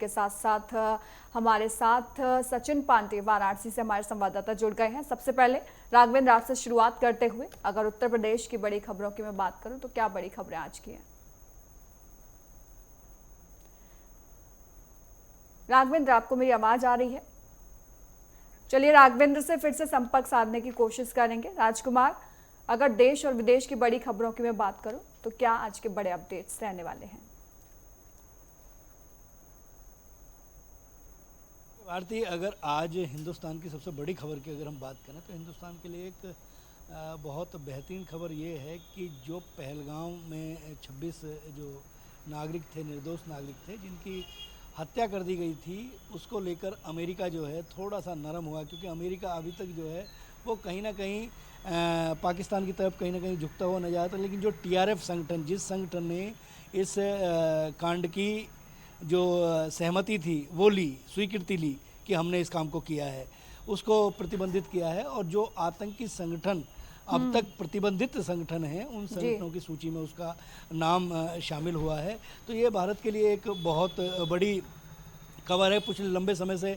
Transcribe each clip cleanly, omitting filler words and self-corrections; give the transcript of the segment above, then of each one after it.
के साथ साथ हमारे साथ सचिन पांडे वाराणसी से हमारे संवाददाता जुड़ गए हैं। सबसे पहले राघवेंद्र, आपसे शुरुआत करते हुए अगर उत्तर प्रदेश की बड़ी खबरों की मैं बात करूं तो क्या बड़ी खबरें आज की हैं? राघवेंद्र, आपको मेरी आवाज आ रही है? चलिए राघवेंद्र से फिर से संपर्क साधने की कोशिश करेंगे। राजकुमार, अगर देश और विदेश की बड़ी खबरों की मैं बात करूं तो क्या आज के बड़े अपडेट्स रहने वाले हैं? भारतीय, अगर आज हिंदुस्तान की सबसे बड़ी खबर की अगर हम बात करें तो हिंदुस्तान के लिए एक बहुत बेहतरीन खबर ये है कि जो पहलगांव में 26 जो नागरिक थे, निर्दोष नागरिक थे, जिनकी हत्या कर दी गई थी, उसको लेकर अमेरिका जो है थोड़ा सा नरम हुआ, क्योंकि अमेरिका अभी तक जो है वो कहीं ना कहीं पाकिस्तान की तरफ कहीं ना कहीं झुकता हुआ नजर आता। लेकिन जो टीआरएफ संगठन, जिस संगठन ने इस कांड की जो सहमति थी वो ली, स्वीकृति ली कि हमने इस काम को किया है, उसको प्रतिबंधित किया है। और जो आतंकी संगठन अब तक प्रतिबंधित संगठन हैं, उन संगठनों की सूची में उसका नाम शामिल हुआ है। तो ये भारत के लिए एक बहुत बड़ी खबर है। पिछले लंबे समय से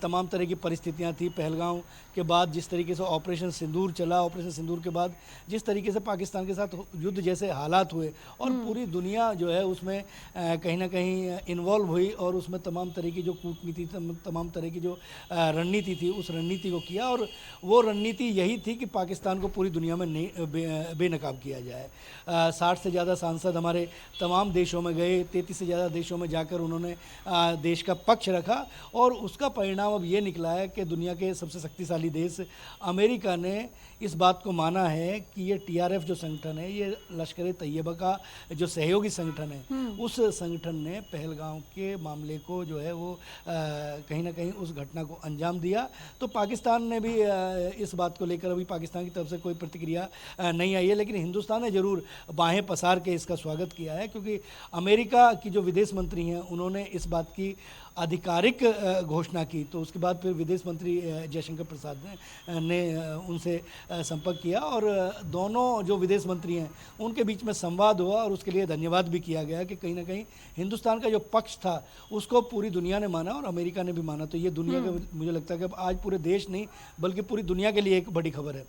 तमाम तरह की परिस्थितियां थी। पहलगांव के बाद जिस तरीके से ऑपरेशन सिंदूर चला, ऑपरेशन सिंदूर के बाद जिस तरीके से पाकिस्तान के साथ युद्ध जैसे हालात हुए और पूरी दुनिया जो है उसमें कहीं ना कहीं इन्वॉल्व हुई और उसमें तमाम तरह की जो कूटनीति, तमाम तरह की जो रणनीति थी, उस रणनीति को किया। और वो रणनीति यही थी कि पाकिस्तान को पूरी दुनिया में बेनकाब किया जाए। 60 से ज़्यादा सांसद हमारे तमाम देशों में गए, 33 से ज़्यादा देशों में जाकर उन्होंने देश का पक्ष रखा और उसका परिणाम अब ये निकला है कि दुनिया के सबसे शक्तिशाली देश अमेरिका ने इस बात को माना है कि ये टीआरएफ जो संगठन है, ये लश्कर तैयबा का जो सहयोगी संगठन है, उस संगठन ने पहलगांव के मामले को जो है वो कहीं ना कहीं उस घटना को अंजाम दिया। तो पाकिस्तान ने भी इस बात को लेकर अभी पाकिस्तान की तरफ से कोई प्रतिक्रिया नहीं आई है, लेकिन हिंदुस्तान ने ज़रूर बाहें पसार के इसका स्वागत किया है, क्योंकि अमेरिका की जो विदेश मंत्री हैं उन्होंने इस बात की आधिकारिक घोषणा की। तो उसके बाद फिर विदेश मंत्री जयशंकर प्रसाद ने उनसे संपर्क किया और दोनों जो विदेश मंत्री हैं उनके बीच में संवाद हुआ और उसके लिए धन्यवाद भी किया गया कि कहीं ना कहीं हिंदुस्तान का जो पक्ष था उसको पूरी दुनिया ने माना और अमेरिका ने भी माना। तो ये दुनिया का मुझे लगता है कि अब आज पूरे देश नहीं बल्कि पूरी दुनिया के लिए एक बड़ी खबर है।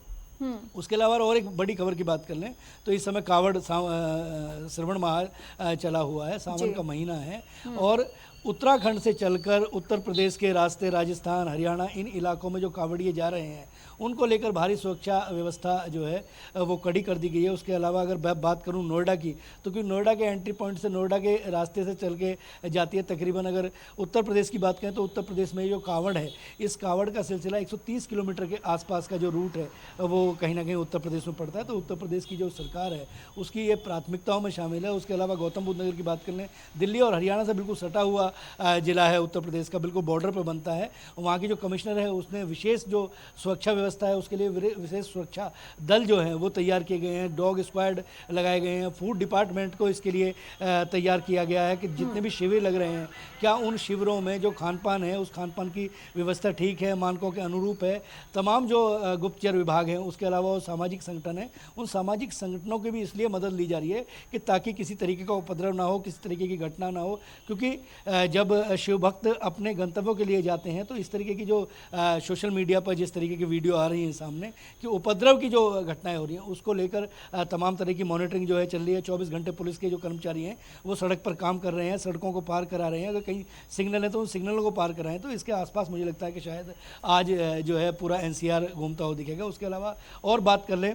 उसके अलावा और एक बड़ी खबर की बात कर लें तो इस समय कावड़ श्रवण माह चला हुआ है, सावन का महीना है और उत्तराखंड से चलकर उत्तर प्रदेश के रास्ते राजस्थान, हरियाणा, इन इलाकों में जो कावड़िए जा रहे हैं उनको लेकर भारी सुरक्षा व्यवस्था जो है वो कड़ी कर दी गई है। उसके अलावा अगर मैं बात करूं नोएडा की, तो क्योंकि नोएडा के एंट्री पॉइंट से, नोएडा के रास्ते से चल के जाती है तकरीबन। अगर उत्तर प्रदेश की बात करें तो उत्तर प्रदेश में जो कावड़ है, इस कावड़ का सिलसिला 130 किलोमीटर के आसपास का जो रूट है वो कहीं ना कहीं उत्तर प्रदेश में पड़ता है। तो उत्तर प्रदेश की जो सरकार है उसकी ये प्राथमिकताओं में शामिल है। उसके अलावा गौतम बुद्ध नगर की बात कर लें, दिल्ली और हरियाणा से बिल्कुल सटा हुआ जिला है उत्तर प्रदेश का, बिल्कुल बॉर्डर पर बनता है। वहाँ की जो कमिश्नर है उसने विशेष जो सुरक्षा व्यवस्था है उसके लिए विशेष सुरक्षा दल जो है वो तैयार किए गए हैं, डॉग स्क्वाड लगाए गए हैं। फूड डिपार्टमेंट को इसके लिए तैयार किया गया है कि जितने भी शिविर लग रहे हैं, क्या उन शिविरों में जो खान पान है उस खान पान की व्यवस्था ठीक है, मानकों के अनुरूप है। तमाम जो गुप्तचर विभाग हैं, उसके अलावा वो सामाजिक संगठन है, उन सामाजिक संगठनों की भी इसलिए मदद ली जा रही है कि ताकि किसी तरीके का उपद्रव ना हो, किसी तरीके की घटना ना हो। क्योंकि जब शिव भक्त अपने गंतव्यों के लिए जाते हैं तो इस तरीके की जो सोशल मीडिया पर जिस तरीके की वीडियो आ रही है सामने कि उपद्रव की जो घटनाएं हो रही हैं, उसको लेकर तमाम तरह की मॉनिटरिंग जो है चल रही है। 24 घंटे पुलिस के जो कर्मचारी हैं वो सड़क पर काम कर रहे हैं, सड़कों को पार करा रहे हैं। अगर कहीं सिग्नल है तो उन सिग्नलों को पार कराएं। तो इसके आसपास मुझे लगता है कि शायद आज जो है पूरा एनसीआर घूमता हुआ दिखेगा। उसके अलावा और बात कर लें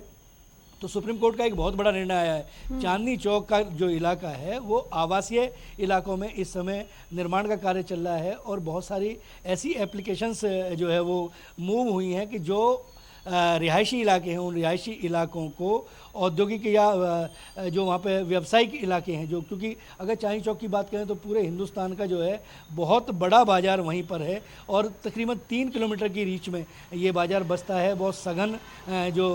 तो सुप्रीम कोर्ट का एक बहुत बड़ा निर्णय आया है। चांदनी चौक का जो इलाका है वो आवासीय इलाकों में इस समय निर्माण का कार्य चल रहा है और बहुत सारी ऐसी एप्लीकेशंस जो है वो मूव हुई हैं कि जो रिहायशी इलाके हैं, उन रिहायशी इलाकों को औद्योगिक या जो वहाँ पे व्यावसायिक इलाके हैं, जो क्योंकि अगर चांदनी चौक की बात करें तो पूरे हिंदुस्तान का जो है बहुत बड़ा बाज़ार वहीं पर है और तकरीबन 3 किलोमीटर की रीच में ये बाज़ार बसता है। बहुत सघन जो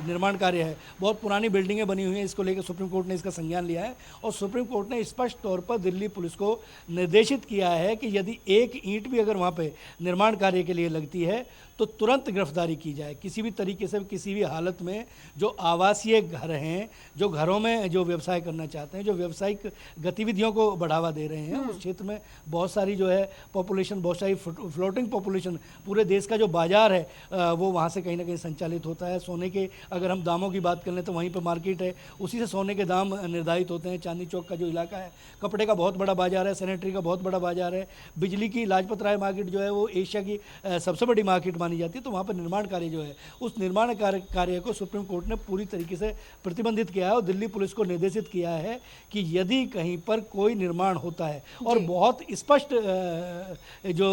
निर्माण कार्य है, बहुत पुरानी बिल्डिंगें बनी हुई हैं, इसको लेकर सुप्रीम कोर्ट ने इसका संज्ञान लिया है और सुप्रीम कोर्ट ने स्पष्ट तौर पर दिल्ली पुलिस को निर्देशित किया है कि यदि एक ईंट भी अगर वहाँ पर निर्माण कार्य के लिए लगती है तो तुरंत गिरफ्तारी की जाए। जाए। किसी भी तरीके से किसी भी हालत में जो आवासीय घर हैं, जो घरों में जो व्यवसाय करना चाहते हैं, जो व्यावसायिक गतिविधियों को बढ़ावा दे रहे हैं, उस क्षेत्र में बहुत सारी जो है पॉपुलेशन, बहुत सारी फ्लोटिंग पॉपुलेशन, पूरे देश का जो बाजार है वो वहाँ से कहीं ना कहीं संचालित होता है। सोने के अगर हम दामों की बात कर लें तो वहीं पर मार्केट है, उसी से सोने के दाम निर्धारित होते हैं। चांदनी चौक का जो इलाका है, कपड़े का बहुत बड़ा बाजार है, सैनिटरी का बहुत बड़ा बाजार है। बिजली की लाजपत राय मार्केट जो है वो एशिया की सबसे बड़ी मार्केट मानी जाती है। तो वहाँ पर निर्माण कार्य जो है, उस निर्माण कार्य को सुप्रीम कोर्ट ने पूरी तरीके से प्रतिबंधित किया है और दिल्ली पुलिस को निर्देशित किया है कि यदि कहीं पर कोई निर्माण होता है, और बहुत स्पष्ट जो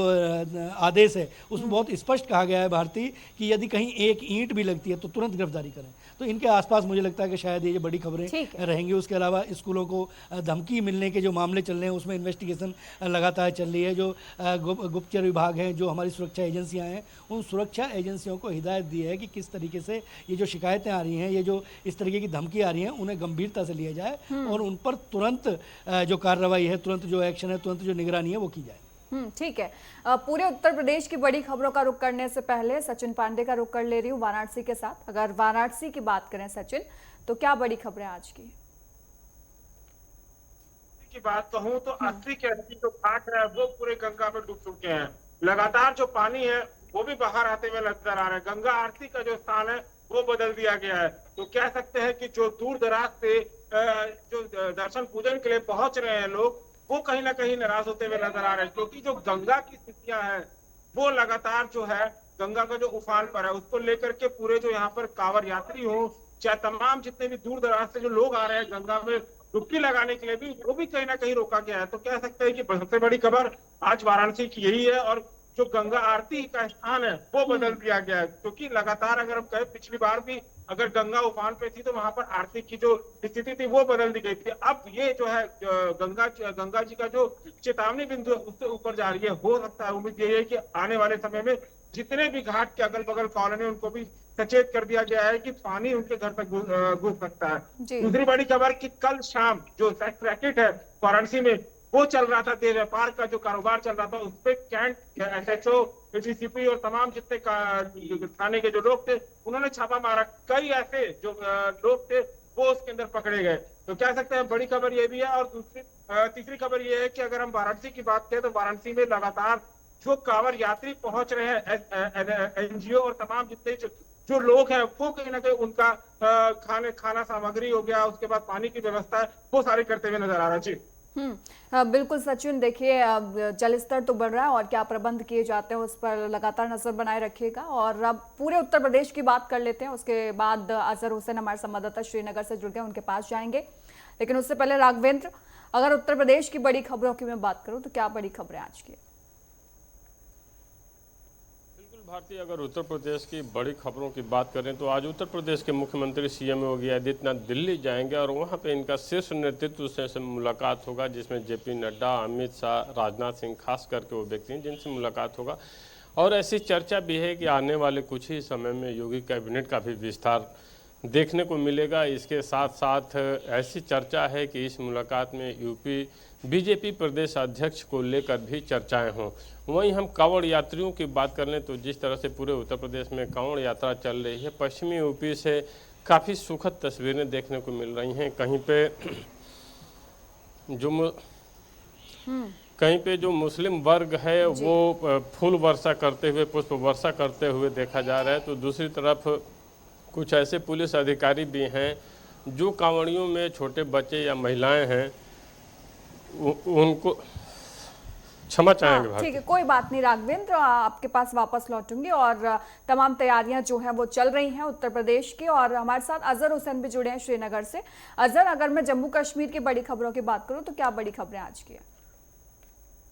आदेश है उसमें बहुत स्पष्ट कहा गया है भारतीय कि यदि कहीं एक ईंट भी लगती है तो तुरंत गिरफ्तारी करें। तो इनके आसपास मुझे लगता है कि शायद ये बड़ी खबरें रहेंगी। उसके अलावा स्कूलों को धमकी मिलने के जो मामले चल रहे हैं उसमें इन्वेस्टिगेशन लगातार चल रही है। जो गुप्तचर विभाग हैं, जो हमारी सुरक्षा एजेंसियां हैं, उन सुरक्षा एजेंसियों को हिदायत दी है कि किस तरीके से ये जो शिकायतें आ रही हैं, ये जो इस तरीके की धमकी आ रही हैं, उन्हें गंभीरता से लिया जाए और उन पर तुरंत जो कार्रवाई है, तुरंत जो एक्शन है, तुरंत जो निगरानी है वो की जाए। ठीक है। पूरे उत्तर प्रदेश की बड़ी खबरों का रुख करने से पहले सचिन पांडे का रुख कर ले रही हूँ वाराणसी के साथ। अगर वाराणसी की बात करें सचिन, तो क्या बड़ी खबरें आज की बात कहूँ तो 80 के 80 जो घाट है वो पूरे गंगा में डूब चुके हैं। लगातार जो पानी है वो भी बाहर आते हुए नजर आ रहा है। गंगा आरती का जो स्थान है वो बदल दिया गया है। तो कह सकते हैं कि जो दूर दराज से जो दर्शन पूजन के लिए पहुंच रहे हैं लोग, वो कहीं ना कहीं नाराज होते हुए नजर आ रहे हैं, क्योंकि जो गंगा की स्थितियां हैं वो लगातार जो है गंगा का जो उफान पर है उसको लेकर के पूरे जो यहाँ पर कांवड़ यात्री हो, चाहे तमाम जितने भी दूर दराज से जो लोग आ रहे हैं गंगा में डुबकी लगाने के लिए भी, वो भी कहीं ना कहीं रोका गया है। तो कह सकते हैं कि सबसे बड़ी खबर आज वाराणसी की यही है। और जो गंगा आरती का स्थान है वो बदल दिया गया है, क्योंकि लगातार अगर हम कहें पिछली बार भी अगर गंगा उफान पे थी तो वहां पर आरती की जो स्थिति थी वो बदल दी गई थी। अब ये जो है गंगा जी का जो चेतावनी बिंदु उससे ऊपर जा रही है। हो सकता है, उम्मीद यही है कि आने वाले समय में जितने भी घाट के अगल बगल कॉलोनी उनको भी सचेत कर दिया गया है कि पानी उनके घर तक घुस सकता है। दूसरी बड़ी खबर कि कल शाम जो सेक्स रैकेट है वाराणसी में वो चल रहा था, देह व्यापार का जो कारोबार चल रहा था, उस पर कैंट, एसएचओ, डीसीपी और तमाम जितने थाने के जो लोग थे उन्होंने छापा मारा। कई ऐसे जो लोग थे वो उसके अंदर पकड़े गए। तो कह सकते हैं बड़ी खबर ये भी है। और तीसरी खबर ये है कि अगर हम वाराणसी की बात करें तो वाराणसी में लगातार जो कांवड़ यात्री पहुंच रहे हैं, एनजीओ और तमाम जितने जो लोग हैं वो कहीं ना कहीं उनका खाना सामग्री हो गया, उसके बाद पानी की व्यवस्था है, वो सारी करते हुए नजर आ रहा है। जी बिल्कुल सचिन, देखिए जल स्तर तो बढ़ रहा है और क्या प्रबंध किए जाते हैं उस पर लगातार नजर बनाए रखिएगा। और अब पूरे उत्तर प्रदेश की बात कर लेते हैं, उसके बाद अजहर हुसैन हमारे संवाददाता श्रीनगर से जुड़ गए, उनके पास जाएंगे। लेकिन उससे पहले राघवेंद्र, अगर उत्तर प्रदेश की बड़ी खबरों की मैं बात करूं तो क्या बड़ी खबरें आज की? भारतीय, अगर उत्तर प्रदेश की बड़ी खबरों की बात करें तो आज उत्तर प्रदेश के मुख्यमंत्री सीएम योगी आदित्यनाथ दिल्ली जाएंगे और वहां पे इनका शीर्ष नेतृत्व से मुलाकात होगा, जिसमें जेपी नड्डा, अमित शाह, राजनाथ सिंह खास करके वो व्यक्ति हैं जिनसे मुलाकात होगा। और ऐसी चर्चा भी है कि आने वाले कुछ ही समय में योगी कैबिनेट का भी विस्तार देखने को मिलेगा। इसके साथ साथ ऐसी चर्चा है कि इस मुलाकात में यूपी बीजेपी प्रदेश अध्यक्ष को लेकर भी चर्चाएं हों। वहीं हम कांवड़ यात्रियों की बात कर लें तो जिस तरह से पूरे उत्तर प्रदेश में कांवड़ यात्रा चल रही है, पश्चिमी यूपी से काफ़ी सुखद तस्वीरें देखने को मिल रही हैं। कहीं पे जो मुस्लिम वर्ग है वो फूल वर्षा करते हुए, पुष्प वर्षा करते हुए देखा जा रहा है, तो दूसरी तरफ कुछ ऐसे पुलिस अधिकारी भी हैं जो कांवड़ियों में छोटे बच्चे या महिलाएं हैं उनको क्षमा चाहेंगे। ठीक है, कोई बात नहीं राघवेंद्र, आपके पास वापस लौटूंगी। और तमाम तैयारियां जो हैं वो चल रही हैं उत्तर प्रदेश की। और हमारे साथ अजहर हुसैन भी जुड़े हैं श्रीनगर से। अजहर, अगर मैं जम्मू कश्मीर की बड़ी खबरों की बात करूं तो क्या बड़ी खबरें आज की है?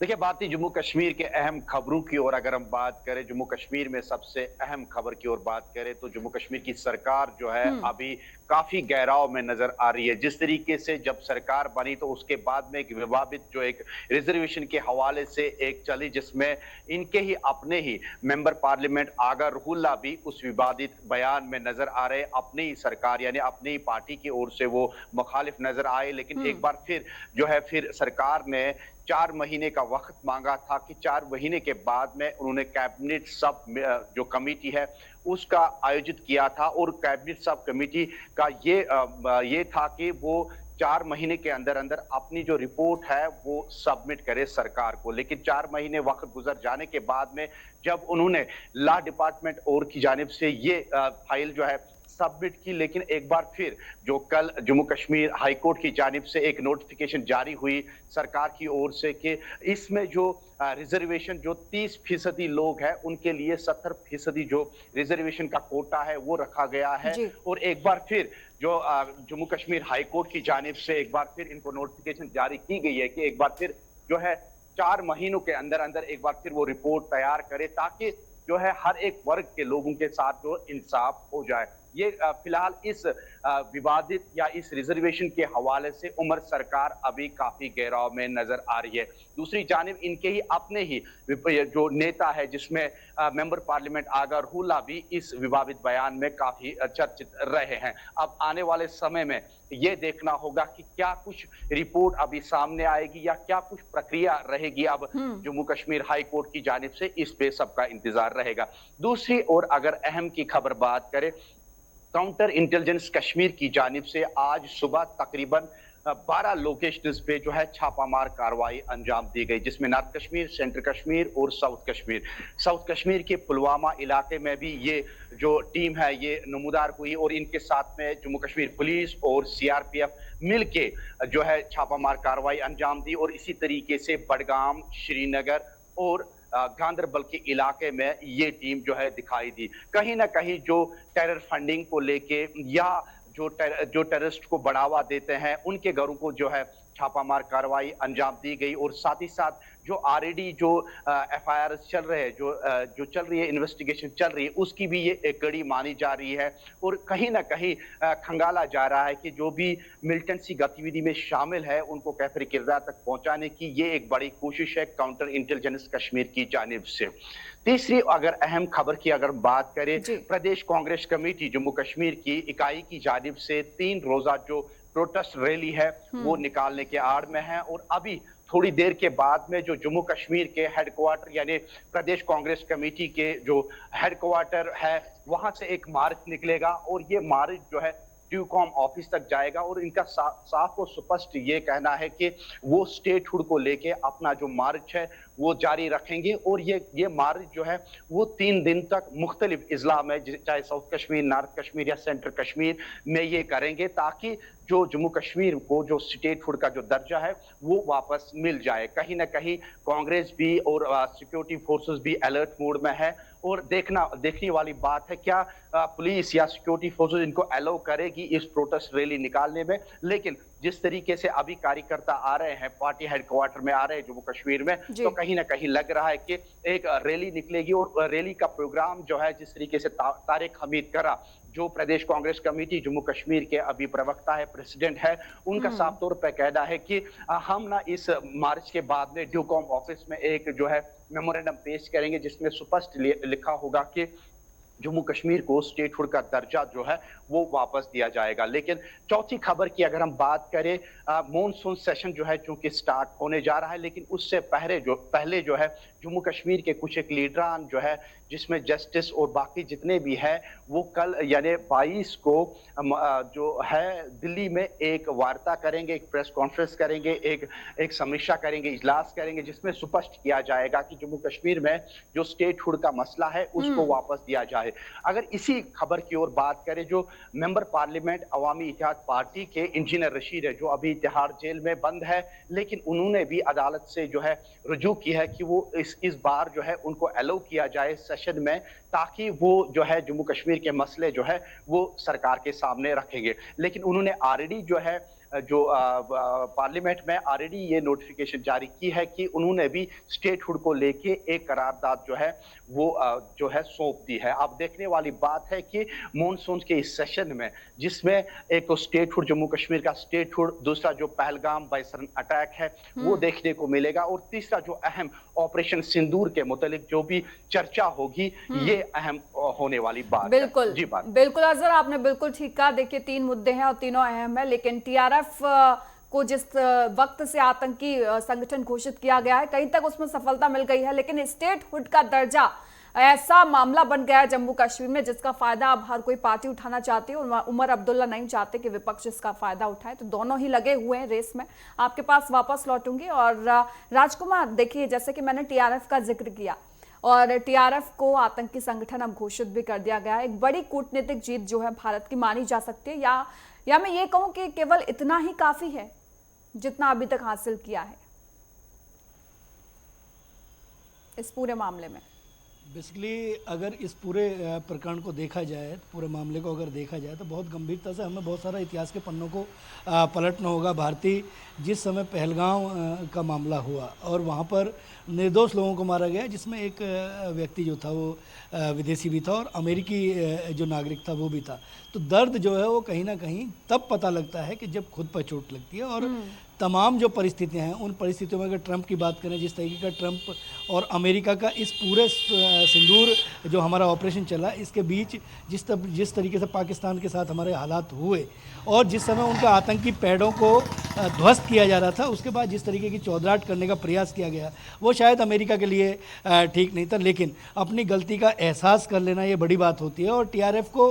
देखिए, बात ही जम्मू कश्मीर के अहम खबरों की और अगर हम बात करें जम्मू कश्मीर में सबसे अहम खबर की ओर बात करें तो जम्मू कश्मीर की सरकार जो है अभी काफी गहराव में नजर आ रही है। जिस तरीके से जब सरकार बनी तो उसके बाद में एक विवादित जो एक रिजर्वेशन के हवाले से एक चली, जिसमें इनके ही अपने ही मेंबर पार्लियामेंट आगा रुहुल्ला भी उस विवादित बयान में नजर आ रहे। अपनी ही सरकार यानी अपनी ही पार्टी की ओर से वो मुखालिफ नजर आए, लेकिन एक बार फिर जो है फिर सरकार ने 4 महीने का वक्त मांगा था कि 4 महीने के बाद में उन्होंने कैबिनेट सब जो कमेटी है उसका आयोजित किया था और कैबिनेट सब कमेटी का ये था कि वो 4 महीने के अंदर अंदर अपनी जो रिपोर्ट है वो सबमिट करे सरकार को। लेकिन 4 महीने वक्त गुजर जाने के बाद में जब उन्होंने लॉ डिपार्टमेंट और की जानिब से ये फाइल जो है सबमिट की, लेकिन एक बार फिर जो कल जम्मू कश्मीर हाई कोर्ट की जानिब से एक नोटिफिकेशन जारी हुई सरकार की ओर से कि इसमें जो रिजर्वेशन जो 30% लोग हैं उनके लिए 70% जो रिजर्वेशन का कोटा है वो रखा गया है। और एक बार फिर जो जम्मू कश्मीर हाई कोर्ट की जानिब से एक बार फिर इनको नोटिफिकेशन जारी की गई है कि एक बार फिर जो है 4 महीनों के अंदर अंदर एक बार फिर वो रिपोर्ट तैयार करे ताकि जो है हर एक वर्ग के लोगों के साथ जो इंसाफ हो जाए। ये फिलहाल इस विवादित या इस रिजर्वेशन के हवाले से उमर सरकार अभी काफी गहराव में नजर आ रही है। दूसरी जानिब इनके ही अपने ही जो नेता है जिसमें मेंबर पार्लियामेंट आगा रूला भी इस विवादित बयान में काफी चर्चित रहे हैं। अब आने वाले समय में ये देखना होगा कि क्या कुछ रिपोर्ट अभी सामने आएगी या क्या कुछ प्रक्रिया रहेगी। अब जम्मू कश्मीर हाई कोर्ट की जानिब से इस पे सबका इंतजार रहेगा। दूसरी ओर अगर अहम की खबर बात करें, काउंटर इंटेलिजेंस कश्मीर की जानिब से आज सुबह तकरीबन 12 लोकेशंस पे जो है छापामार कार्रवाई अंजाम दी गई, जिसमें नॉर्थ कश्मीर, सेंट्रल कश्मीर और साउथ कश्मीर के पुलवामा इलाके में भी ये जो टीम है ये नमूदार हुई और इनके साथ में जम्मू कश्मीर पुलिस और सीआरपीएफ मिलके जो है छापामार कार्रवाई अंजाम दी। और इसी तरीके से बडगाम, श्रीनगर और गांदरबल के इलाके में ये टीम जो है दिखाई दी। कहीं ना कहीं जो टेरर फंडिंग को लेके या जो टेररिस्ट को बढ़ावा देते हैं उनके घरों को जो है छापामार कार्रवाई अंजाम दी गई। और साथ ही साथ जो ऑलरेडी जो एफआईआर चल रहे हैं, जो चल रही है, इन्वेस्टिगेशन चल रही है, उसकी भी ये एक कड़ी मानी जा रही है। और कहीं ना कहीं खंगाला जा रहा है कि जो भी मिलिटेंसी गतिविधि में शामिल है उनको कैफर किरदार तक पहुंचाने की ये एक बड़ी कोशिश है काउंटर इंटेलिजेंस कश्मीर की जानिब से। तीसरी अगर अहम खबर की अगर बात करें, प्रदेश कांग्रेस कमेटी जम्मू कश्मीर की इकाई की जानिब से 3 रोजा जो प्रोटेस्ट रैली है वो निकालने के आड़ में है। और अभी थोड़ी देर के बाद में जो जम्मू कश्मीर के हेडक्वार्टर यानी प्रदेश कांग्रेस कमेटी के जो हेडक्वार्टर है वहां से एक मार्च निकलेगा और ये मार्च जो है ड्यूकॉम ऑफिस तक जाएगा। और इनका साफ और स्पष्ट ये कहना है कि वो स्टेटहुड को लेके अपना जो मार्च है वो जारी रखेंगे। और ये मार्च जो है वो 3 दिन तक मुख्तलिफ इजला में, चाहे साउथ कश्मीर, नॉर्थ कश्मीर या सेंट्रल कश्मीर में ये करेंगे ताकि जो जम्मू कश्मीर को जो स्टेटहुड का जो दर्जा है वो वापस मिल जाए। कहीं ना कहीं कांग्रेस भी और सिक्योरिटी फोर्सेस भी अलर्ट मोड में है। और देखने वाली बात है क्या पुलिस या सिक्योरिटी फोर्सेस इनको अलाउ करेगी इस प्रोटेस्ट रैली निकालने में। लेकिन जिस तरीके से अभी कार्यकर्ता आ रहे हैं, पार्टी हेडक्वार्टर में आ रहे हैं जम्मू कश्मीर में, तो कहीं ना कहीं लग रहा है कि एक रैली निकलेगी। और रैली का प्रोग्राम जो है जिस तरीके से तारिक हमीद करा जो प्रदेश कांग्रेस कमेटी जम्मू कश्मीर के अभी प्रवक्ता है, प्रेसिडेंट है, उनका साफ तौर पर कहना है कि हम ना इस मार्च के बाद में ड्यूकॉम ऑफिस में एक जो है मेमोरेंडम पेश करेंगे जिसमें स्पष्ट लिखा होगा कि जम्मू कश्मीर को स्टेटहुड का दर्जा जो है वो वापस दिया जाएगा। लेकिन चौथी खबर की अगर हम बात करें, मॉनसून सेशन जो है चूंकि स्टार्ट होने जा रहा है, लेकिन उससे पहले जो है जम्मू कश्मीर के कुछ एक लीडरान जो है जिसमें जस्टिस और बाकी जितने भी हैं वो कल यानी 22 को जो है दिल्ली में एक वार्ता करेंगे, एक प्रेस कॉन्फ्रेंस करेंगे, एक समीक्षा करेंगे, इजलास करेंगे जिसमें स्पष्ट किया जाएगा कि जम्मू कश्मीर में जो स्टेटहुड का मसला है उसको वापस दिया जाए। अगर इसी खबर की ओर बात करें, जो मेंबर पार्लियामेंट अवामी इत्तेहाद पार्टी के इंजीनियर रशीद है जो अभी तिहाड़ जेल में बंद है, लेकिन उन्होंने भी अदालत से जो है रुजू की है कि वो इस बार जो है उनको अलाउ किया जाए सेशन में ताकि वो जो है जम्मू कश्मीर के मसले जो है वो सरकार के सामने रखेंगे। लेकिन उन्होंने ऑलरेडी जो है जो पार्लियामेंट में ऑलरेडी ये नोटिफिकेशन जारी की है कि उन्होंने भी स्टेटहुड को लेके एक करारदाद जो है वो जो है सौंप दी है। अब देखने वाली बात है कि मॉनसून के इस सेशन में जिसमें एक तो स्टेटहुड जम्मू कश्मीर का स्टेटहुड, दूसरा जो पहलगाम बाइसन अटैक है वो देखने को मिलेगा, और तीसरा जो अहम ऑपरेशन सिंदूर के मुतालिक जो भी चर्चा होगी ये अहम होने वाली बात बिल्कुल है। जी बात बिल्कुल अजहर, आपने बिल्कुल ठीक कहा। देखिए 3 मुद्दे हैं और तीनों अहम है, लेकिन टीआरएफ को जिस वक्त से आतंकी संगठन घोषित किया गया है, कहीं तक उसमें सफलता मिल गई है, लेकिन स्टेटहुड का दर्जा ऐसा मामला बन गया है जम्मू कश्मीर में जिसका फायदा अब हर कोई पार्टी उठाना चाहती है और उमर अब्दुल्ला नहीं चाहते कि विपक्ष इसका फायदा उठाए। तो दोनों ही लगे हुए हैं रेस में। आपके पास वापस लौटूंगी। और राजकुमार, देखिए, जैसे कि मैंने टीआरएफ का जिक्र किया और टीआरएफ को आतंकी संगठन अब घोषित भी कर दिया गया है। एक बड़ी कूटनीतिक जीत जो है भारत की मानी जा सकती है, या मैं ये कहूं कि केवल इतना ही काफी है जितना अभी तक हासिल किया है इस पूरे मामले में। बेसिकली अगर इस पूरे प्रकरण को देखा जाए, पूरे मामले को अगर देखा जाए, तो बहुत गंभीरता से हमें बहुत सारा इतिहास के पन्नों को पलटना होगा। भारतीय जिस समय पहलगांव का मामला हुआ और वहाँ पर निर्दोष लोगों को मारा गया, जिसमें एक व्यक्ति जो था वो विदेशी भी था और अमेरिकी जो नागरिक था वो भी था, तो दर्द जो है वो कहीं ना कहीं तब पता लगता है कि जब खुद पर चोट लगती है। और तमाम जो परिस्थितियां हैं, उन परिस्थितियों में अगर ट्रंप की बात करें, जिस तरीके का ट्रंप और अमेरिका का इस पूरे सिंदूर जो हमारा ऑपरेशन चला, इसके बीच जिस तरीके से पाकिस्तान के साथ हमारे हालात हुए और जिस समय उनका आतंकी पैडों को ध्वस्त किया जा रहा था, उसके बाद जिस तरीके की चौधराहट करने का प्रयास किया गया, वो शायद अमेरिका के लिए ठीक नहीं था। लेकिन अपनी गलती का एहसास कर लेना ये बड़ी बात होती है। और टीआरएफ को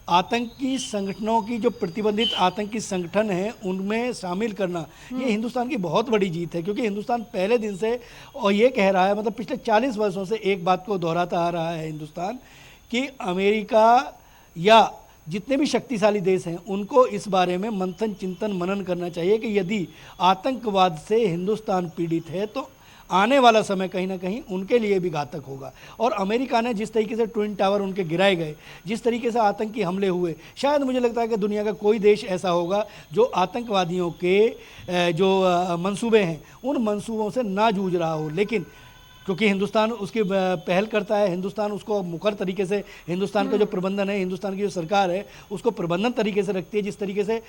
आतंकी संगठनों की जो प्रतिबंधित आतंकी संगठन हैं उनमें शामिल करना, ये हिंदुस्तान की बहुत बड़ी जीत है। क्योंकि हिंदुस्तान पहले दिन से और ये कह रहा है, मतलब पिछले 40 वर्षों से एक बात को दोहराता आ रहा है हिंदुस्तान, कि अमेरिका या जितने भी शक्तिशाली देश हैं उनको इस बारे में मंथन, चिंतन, मनन करना चाहिए कि यदि आतंकवाद से हिंदुस्तान पीड़ित है तो आने वाला समय कहीं ना कहीं उनके लिए भी घातक होगा। और अमेरिका ने जिस तरीके से ट्विन टावर उनके गिराए गए, जिस तरीके से आतंकी हमले हुए, शायद मुझे लगता है कि दुनिया का कोई देश ऐसा होगा जो आतंकवादियों के जो मंसूबे हैं उन मंसूबों से ना जूझ रहा हो। लेकिन क्योंकि हिंदुस्तान उसकी पहल करता है, हिंदुस्तान उसको मुखर तरीके से, हिंदुस्तान का जो प्रबंधन है, हिंदुस्तान की जो सरकार है उसको प्रबंधन तरीके से रखती है। जिस तरीके से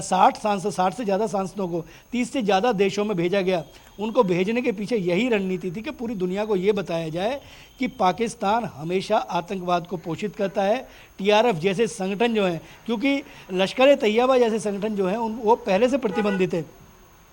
60 से ज़्यादा सांसदों को 30 से ज़्यादा देशों में भेजा गया, उनको भेजने के पीछे यही रणनीति थी कि पूरी दुनिया को ये बताया जाए कि पाकिस्तान हमेशा आतंकवाद को पोषित करता है। टीआरएफ जैसे संगठन जो हैं, क्योंकि लश्कर तैयबा जैसे संगठन जो हैं वो पहले से प्रतिबंधित है,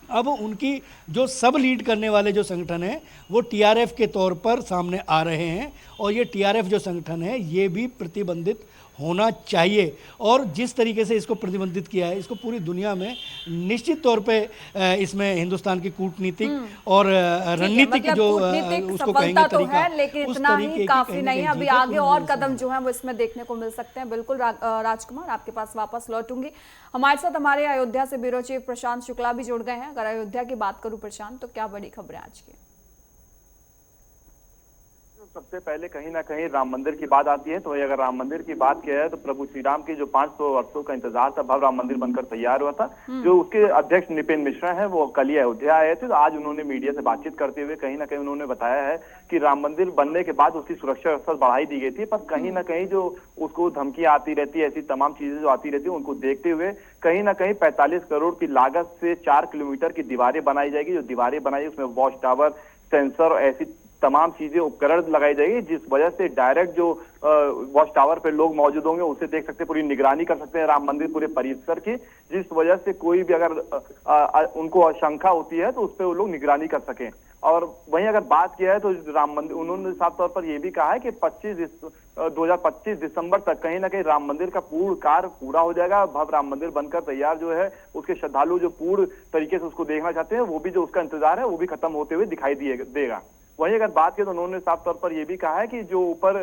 अब उनकी जो सब लीड करने वाले जो संगठन हैं वो टीआरएफ के तौर पर सामने आ रहे हैं। और ये टीआरएफ जो संगठन है ये भी प्रतिबंधित होना चाहिए। और जिस तरीके से इसको प्रतिबंधित किया है, इसको पूरी दुनिया में निश्चित तौर पे इसमें हिंदुस्तान की कूटनीतिक और रणनीतिक मतलब जो उसको कहेंगे तो तरीका, है, लेकिन इतना ही काफी नहीं है। अभी आगे और कदम जो है वो इसमें देखने को मिल सकते हैं। बिल्कुल राजकुमार, आपके पास वापस लौटूंगी। हमारे साथ हमारे अयोध्या से ब्यूरो चीफ प्रशांत शुक्ला भी जुड़ गए हैं। अगर अयोध्या की बात करूं प्रशांत, तो क्या बड़ी खबर है आज की? सबसे पहले कहीं ना कहीं राम मंदिर की बात आती है। तो अगर राम मंदिर की बात किया है तो प्रभु श्री राम की जो 500 वर्षों का इंतजार था, भव्य राम मंदिर बनकर तैयार हुआ था। जो उसके अध्यक्ष नितिन मिश्रा हैं वो कल ही अयोध्या आए थे। तो आज उन्होंने मीडिया से बातचीत करते हुए कहीं ना कहीं उन्होंने बताया है कि राम मंदिर बनने के बाद उसकी सुरक्षा व्यवस्था बढ़ाई दी गई थी, पर कहीं ना कहीं जो उसको धमकियां आती रहती है, ऐसी तमाम चीजें जो आती रहती है, उनको देखते हुए कहीं ना कहीं 45 करोड़ की लागत से 4 किलोमीटर की दीवारें बनाई जाएगी। जो दीवारें बनाई उसमें वॉच टावर, सेंसर, ऐसी तमाम चीजें, उपकरण लगाई जाएगी, जिस वजह से डायरेक्ट जो वॉच टावर पे लोग मौजूद होंगे उसे देख सकते हैं, पूरी निगरानी कर सकते हैं राम मंदिर पूरे परिसर की, जिस वजह से कोई भी अगर उनको आशंका होती है तो उस पर वो लोग निगरानी कर सकें। और वहीं अगर बात किया है तो राम मंदिर, उन्होंने साफ तौर पर यह भी कहा है कि 2025 दिसंबर तक कहीं ना कहीं राम मंदिर का पूर्ण कार्य पूरा हो जाएगा। भव्य राम मंदिर बनकर तैयार जो है, उसके श्रद्धालु जो पूर्ण तरीके से उसको देखना चाहते हैं, वो भी जो उसका इंतजार है वो भी खत्म होते हुए दिखाई देगा। वहीं अगर बात करें तो उन्होंने साफ तौर पर यह भी कहा है कि जो ऊपर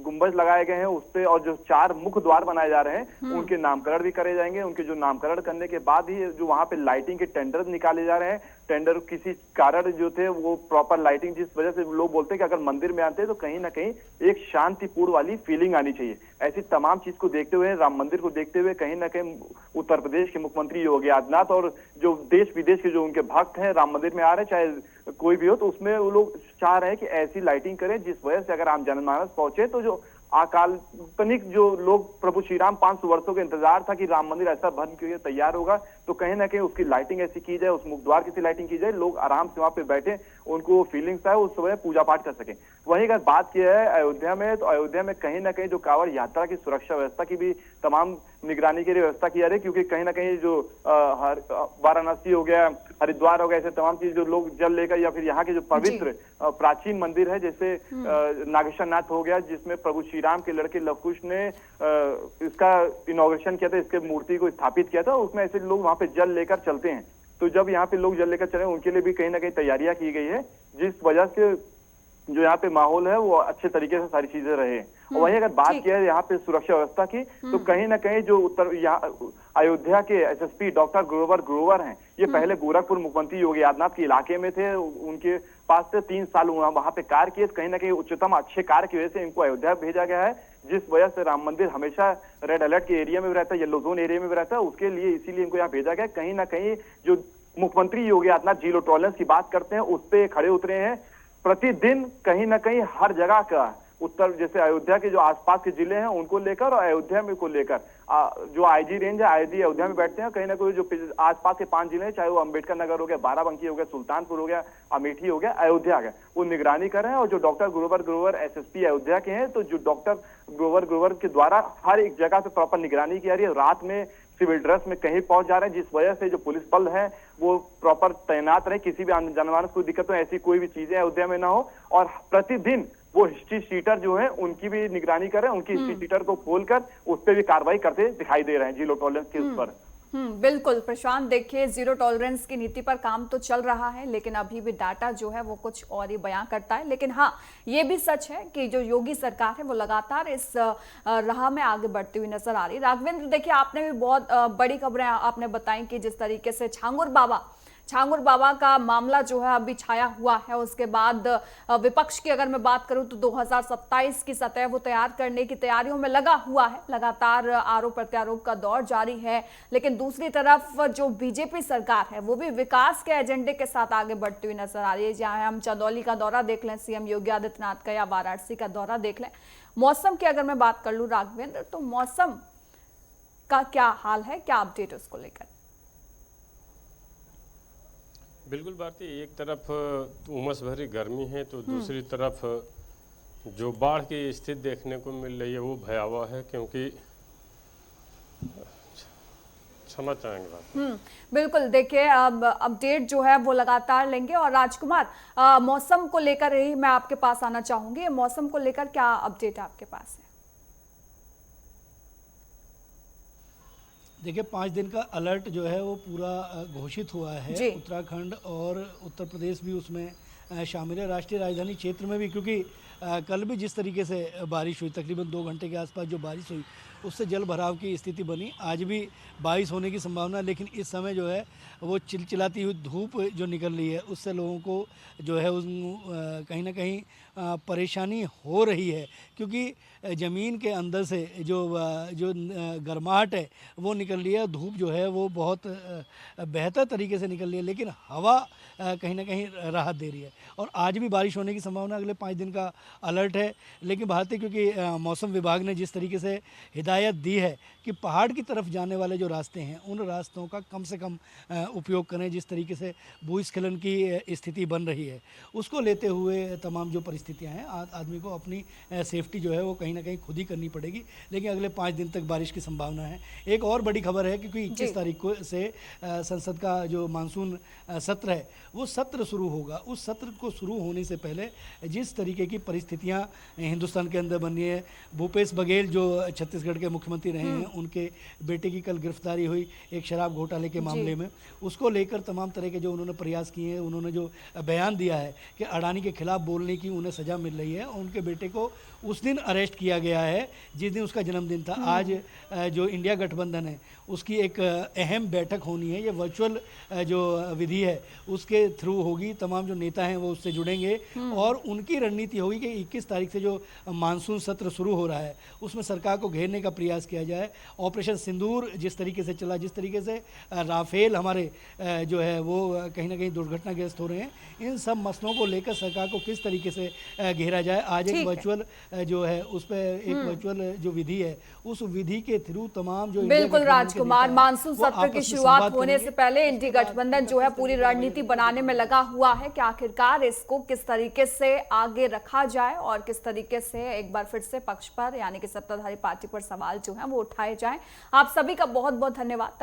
गुंबज लगाए गए हैं उस पे और जो 4 मुख्य द्वार बनाए जा रहे हैं उनके नामकरण भी करे जाएंगे। उनके जो नामकरण करने के बाद ही जो वहां पे लाइटिंग के टेंडर निकाले जा रहे हैं, टेंडर किसी कारण जो थे वो प्रॉपर लाइटिंग, जिस वजह से लोग बोलते हैं कि अगर मंदिर में आते हैं तो कहीं ना कहीं एक शांतिपूर्ण वाली फीलिंग आनी चाहिए। ऐसी तमाम चीज को देखते हुए, राम मंदिर को देखते हुए कहीं ना कहीं उत्तर प्रदेश के मुख्यमंत्री योगी आदित्यनाथ और जो देश विदेश के जो उनके भक्त हैं राम मंदिर में आ रहे हैं, चाहे कोई भी हो, तो उसमें वो लोग चाह रहे हैं कि ऐसी लाइटिंग करें जिस वजह से अगर आम जनमानस पहुंचे तो जो काल्पनिक जो लोग प्रभु श्री राम 500 वर्षों के इंतजार था कि राम मंदिर ऐसा बन के तैयार होगा, तो कहीं ना कहीं उसकी लाइटिंग ऐसी की जाए, उस मुख द्वार की लाइटिंग की जाए, लोग आराम से वहां पे बैठे, उनको फीलिंग्स आए, उस समय पूजा पाठ कर सके। वहीं अगर बात की है अयोध्या में, तो अयोध्या में कहीं ना कहीं जो कांवड़ यात्रा की सुरक्षा व्यवस्था की भी तमाम निगरानी के लिए व्यवस्था की जा रही है, क्योंकि कहीं ना कहीं जो वाराणसी हो गया, हरिद्वार हो गया, ऐसे तमाम चीज जो लोग जल लेकर, या फिर यहाँ के जो पवित्र प्राचीन मंदिर है जैसे नागेश्वर नाथ हो गया, जिसमें प्रभु श्री राम के लड़के लव कुश ने इसका इनॉग्रेशन किया था, इसके मूर्ति को स्थापित किया था, उसमें ऐसे लोग वहां पे जल लेकर चलते हैं। तो जब यहाँ पे लोग जल लेकर चले, उनके लिए भी कहीं ना कहीं तैयारियां की गई है, जिस वजह से जो यहाँ पे माहौल है वो अच्छे तरीके से सारी चीजें रहे। और वहीं अगर बात की है यहाँ पे सुरक्षा व्यवस्था की, तो कहीं ना कहीं जो अयोध्या के एसएसपी डॉक्टर ग्रोवर हैं, ये पहले गोरखपुर मुख्यमंत्री योगी आदित्यनाथ के इलाके में थे, उनके पास से 3 साल वहां पे कार्य किए, कहीं ना कहीं उच्चतम अच्छे कार्य की वजह से इनको अयोध्या भेजा गया है, जिस वजह से राम मंदिर हमेशा रेड अलर्ट के एरिया में भी रहता है, येलो जोन एरिया में भी रहता है, उसके लिए इसीलिए इनको यहाँ भेजा गया। कहीं ना कहीं जो मुख्यमंत्री योगी आदित्यनाथ जीरो टॉलरेंस की बात करते हैं, उस पर खड़े उतरे हैं। प्रतिदिन कहीं ना कहीं हर जगह का उत्तर, जैसे अयोध्या के जो आसपास के जिले हैं उनको लेकर और अयोध्या में को लेकर जो आईजी रेंज है, आईजी अयोध्या में बैठते हैं, कहीं ना कहीं जो आसपास के 5 जिले हैं, चाहे वो अंबेडकर नगर हो गया, बाराबंकी हो गया, सुल्तानपुर हो गया, अमेठी हो गया, अयोध्या गया, वो निगरानी कर रहे हैं। और जो डॉक्टर ग्रोवर एसएसपी अयोध्या के हैं, तो जो डॉक्टर ग्रोवर के द्वारा हर एक जगह पे प्रॉपर निगरानी की जा रही है। रात में सिविल ड्रेस में कहीं पहुंच जा रहे हैं, जिस वजह से जो पुलिस बल है वो प्रॉपर तैनात रहे, किसी भी जनमानस को दिक्कत हो, ऐसी कोई भी चीजें अयोध्या में ना हो। और प्रतिदिन वो हिस्ट्री शीटर जो है उनकी भी निगरानी कर रहे हैं, उनकी हिस्ट्री शीटर को खोलकर उस पर भी कार्रवाई करते दिखाई दे रहे हैं जीरो टॉलरेंस के ऊपर। बिल्कुल प्रशांत, देखिए जीरो टॉलरेंस की नीति पर काम तो चल रहा है, लेकिन अभी भी डाटा जो है वो कुछ और ही बयां करता है। लेकिन हाँ, ये भी सच है कि जो योगी सरकार है वो लगातार इस राह में आगे बढ़ती हुई नजर आ रही है। राघवेंद्र, देखिए आपने भी बहुत बड़ी खबरें आपने बताई कि जिस तरीके से छांगुर बाबा का मामला जो है अभी छाया हुआ है, उसके बाद विपक्ष की अगर मैं बात करूं तो 2027 की सतह वो तैयार करने की तैयारियों में लगा हुआ है, लगातार आरोप प्रत्यारोप का दौर जारी है। लेकिन दूसरी तरफ जो बीजेपी सरकार है वो भी विकास के एजेंडे के साथ आगे बढ़ती हुई नजर आ रही है। जहां हम चंदौली का दौरा देख लें सीएम योगी आदित्यनाथ का, या वाराणसी का दौरा देख लें। मौसम की अगर मैं बात कर लूं राघवेंद्र, तो मौसम का क्या हाल है, क्या अपडेट उसको लेकर? बिल्कुल भारती, एक तरफ उमस भरी गर्मी है तो दूसरी तरफ जो बाढ़ की स्थिति देखने को मिल रही है वो भयावह है, क्योंकि क्षमा चाहेंगे बात। बिल्कुल, देखिए अब अपडेट जो है वो लगातार लेंगे। और राजकुमार, मौसम को लेकर ही मैं आपके पास आना चाहूंगी, मौसम को लेकर क्या अपडेट आपके पास है? देखिए 5 दिन का अलर्ट जो है वो पूरा घोषित हुआ है। उत्तराखंड और उत्तर प्रदेश भी उसमें शामिल है, राष्ट्रीय राजधानी क्षेत्र में भी, क्योंकि कल भी जिस तरीके से बारिश हुई, तकरीबन 2 घंटे के आसपास जो बारिश हुई, उससे जल भराव की स्थिति बनी। आज भी बारिश होने की संभावना, लेकिन इस समय जो है वो चिलचिलाती हुई धूप जो निकल रही है, उससे लोगों को जो है कहीं ना कहीं परेशानी हो रही है, क्योंकि ज़मीन के अंदर से जो गर्माहट है वो निकल रही है, धूप जो है वो बहुत बेहतर तरीके से निकल रही है, लेकिन हवा कहीं ना कहीं राहत दे रही है। और आज भी बारिश होने की संभावना, अगले 5 दिन का अलर्ट है। लेकिन भारतीय, क्योंकि मौसम विभाग ने जिस तरीके से हिदायत दी है कि पहाड़ की तरफ जाने वाले जो रास्ते हैं उन रास्तों का कम से कम उपयोग करें, जिस तरीके से भूस्खलन की स्थिति बन रही है, उसको लेते हुए तमाम जो परिस्थितियां हैं, आदमी को अपनी सेफ्टी जो है वो कहीं ना कहीं खुद ही करनी पड़ेगी। लेकिन अगले 5 दिन तक बारिश की संभावना है। एक और बड़ी खबर है, क्योंकि 21 तारीख को से संसद का जो मानसून सत्र है वो सत्र शुरू होगा। उस सत्र को शुरू होने से पहले जिस तरीके की परिस्थितियां हिंदुस्तान के अंदर बन रही है, भूपेश बघेल जो छत्तीसगढ़ के मुख्यमंत्री रहे हैं, उनके बेटे की कल गिरफ्तारी हुई एक शराब घोटाले के मामले में, उसको लेकर तमाम तरह के जो उन्होंने प्रयास किए हैं, उन्होंने जो बयान दिया है कि अडानी के खिलाफ बोलने की उन्हें सज़ा मिल रही है, और उनके बेटे को उस दिन अरेस्ट किया गया है जिस दिन उसका जन्मदिन था। आज जो इंडिया गठबंधन है उसकी एक अहम बैठक होनी है, ये वर्चुअल जो विधि है उसके थ्रू होगी। तमाम जो नेता हैं वो उससे जुड़ेंगे और उनकी रणनीति होगी कि 21 तारीख से जो मानसून सत्र शुरू हो रहा है उसमें सरकार को घेरने का प्रयास किया जाए। ऑपरेशन सिंदूर जिस तरीके से चला, जिस तरीके से राफेल हमारे जो है वो कहीं ना कहीं दुर्घटनाग्रस्त हो रहे हैं, इन सब मसलों को लेकर सरकार को किस तरीके से घेरा जाए। आज एक वर्चुअल जो है उस पर एक वर्चुअल जो विधि है, उस विधि के थ्रू तमाम जो बिल्कुल राजकुमार, मानसून सत्र की शुरुआत होने से पहले इंडी गठबंधन जो है पूरी रणनीति बनाने में लगा हुआ है कि आखिरकार इसको किस तरीके से आगे रखा जाए और किस तरीके से एक बार फिर से पक्ष पर यानी कि सत्ताधारी पार्टी पर सवाल जो है वो उठाए जाए। आप सभी का बहुत बहुत धन्यवाद।